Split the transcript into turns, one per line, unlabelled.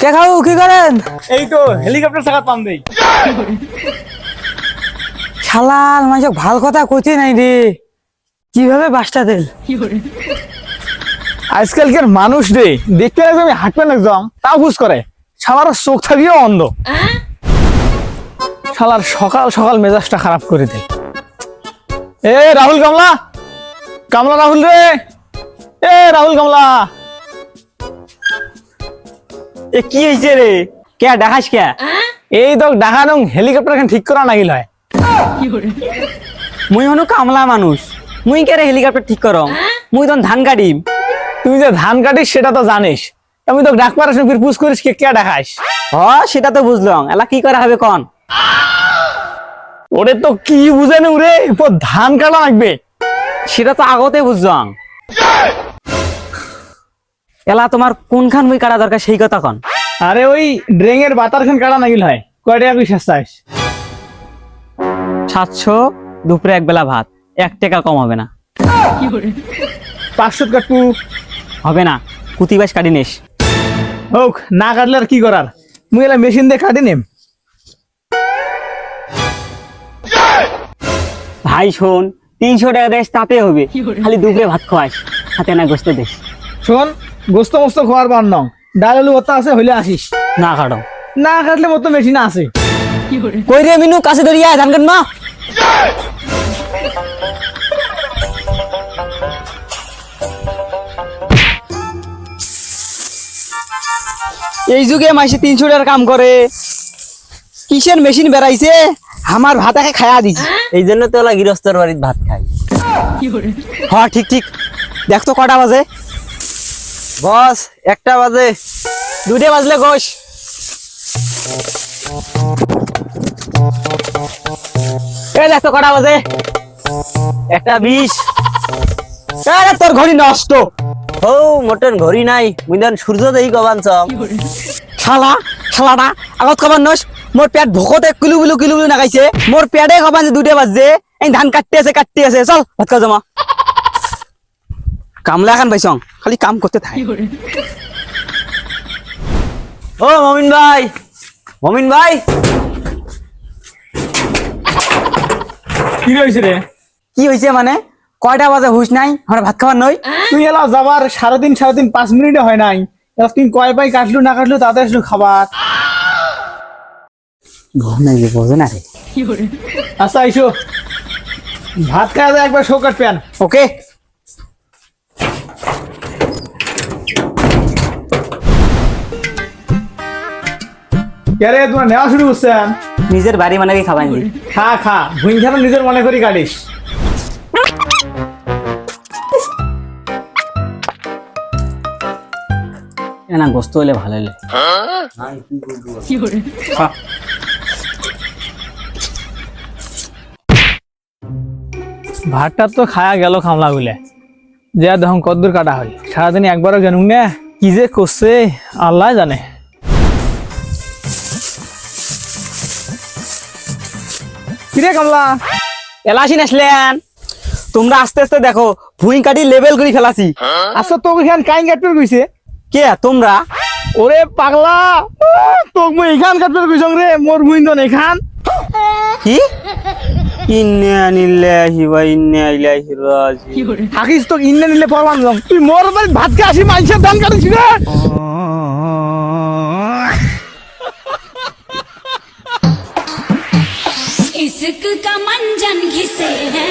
কে খাও কি করেন?
এই তো হেলিকপ্টার চাকা পাম দেই।
শালার মানুষ ভাল কথা কইতে নাই রে, কিভাবে বাসটা দিল?
আজকালকার মানুষ রে দেখতে লাগবে আমি হাঁটবে একদম তাও বুঝ করে শালার চোখ থাকিও অন্ধ। শালার সকাল সকাল মেজাজটা খারাপ করে দিল। এ রাহুল কামলা, কামলা রাহুল রে, এ রাহুল কামলা।
এ কি হয়েছে রে? কে দেখাস কে?
এই তো ডাকানো হেলিকপ্টার ঠিক করা নাগিল হয়।
মুই হনু কামলা মানুষ, মুই কে রে হেলিকপ্টার ঠিক করম? মুই তখন ধান কাটিম।
তুই যে ধান কাটিস সেটা তো জানিস, আমি তো ডাক পারাস ফির পুষ করিস কে কে দেখাস।
হ সেটা তো বুঝলাম, এলা কি করা হবে কন?
ওরে তো কি বুঝে নি রে, ধান কাটা লাগবে।
সেটা তো আগতে বুঝলাম। এলা তোমার কোনখান মুই কাটা দরকার সেই কথা কন।
আরে ওই ড্রেং এর বাতার খান কাটা নাগিল হয়, কয় টাকা পিস চাইস?
700, দুপুরে এক বেলা ভাত, 1 টাকা কম হবে না।
500 কাটু
হবে না, কুতিবাস কাটি নিস।
হোক, না কাটলে আর কি করার, মুই এলা মেশিন দিয়ে কাটি নেম।
ভাই শোন, 300 টাকা দেশ তাতে হবে, খালি দুপুরে ভাত খাওয়াস, হাতে না গোস্ত দেশ।
শোন, গোস্ত মোস্ত খাওয়ার বার নং, ডাল আলু ভর্তা আছে হইলে আসিস।
না কাটো।
না কাটলে মতো মেশিন আছে।
কই রে মিনু, কাছে ধরিয়া ধান কাট না। এই যুগে মাসে 300 টাকার কাম করে, কিসের মেশিন বেড়াইছে, আমার ভাতাকে খায়া দিছি। এই জন্য তো ওলা গৃহস্থর বাড়ির ভাত খাই। হ্যাঁ ঠিক ঠিক, দেখ তো কটা বাজে? বস 1টা বাজে। 2টে বাজলে গোস। এই দেখ তো কটা বাজে? 1:20। আরে তোর ঘড়ি নষ্ট। ও মোটন ঘড়ি নাই, মুইদান সূর্য দেই কবান সব। শালা শালাটা আগত কবান নস, মোর পেট ভোকতে কিলু কিলু না খাইছে, মোর পেটে কবান যে 2টে বাজে, এই ধান কাটতে আছে চল ভাত খা জমা। কামলা এখন পাইছং, খালি কাম করতে থাক। ও মমিন ভাই, মমিন ভাই।
কি হয়েছে রে?
কি হয়েছে মানে? কয়টা বাজে হুশ নাই, আমরা ভাত খাবার নই।
তুই এলা যাবার 3.5 5 মিনিটে হয় নাই, এলা তুই কয় পাই কাটলু না কাটলু তাতে আসলু খাবার।
ঘুম নাই যে বোঝে না রে।
আচ্ছা আইসো, ভাত খাওয়া যায় একবার শোকাট প্যান।
ওকে।
কে রে, তোমার নেওয়া শুরু করছেন?
নিজের বাড়ি মানে কি খাবাই নি?
খা খা, ভুইন খানা নিজের মনে করি কাটিস।
না গোস্ত হইলে ভালো হইলে। খা।
ভাতটা তো খায়া গেল খামলা গুলে, যে দেখুন কদ্দুর কাটা হয়, সারাদিন একবারও জানুক না, কি যে করছে আল্লাহ জানে। কিরে কামলা,
এলাসি নাসলেন, তোমরা আস্তে আস্তে দেখো ভুঁই কাটি লেভেল করে ফেলাছি।
আচ্ছা তোকে এখান কাইন কাটতে কইছে?
কে তোমরা?
ওরে পাগলা, তোক মই এখান কাটতে কইছং রে, মোর ভুইন দন এখান।
কি? ইন্না লিল্লাহি ওয়া ইন্না ইলাইহি রাজিউন।
থাকিস তোক ইন্নে নিলে পরমান যাম, তুই মোর বাড়ি ভাত খা আসি মাইসের ধান কাটিস রে।
इश्क का मंजन घिसे है।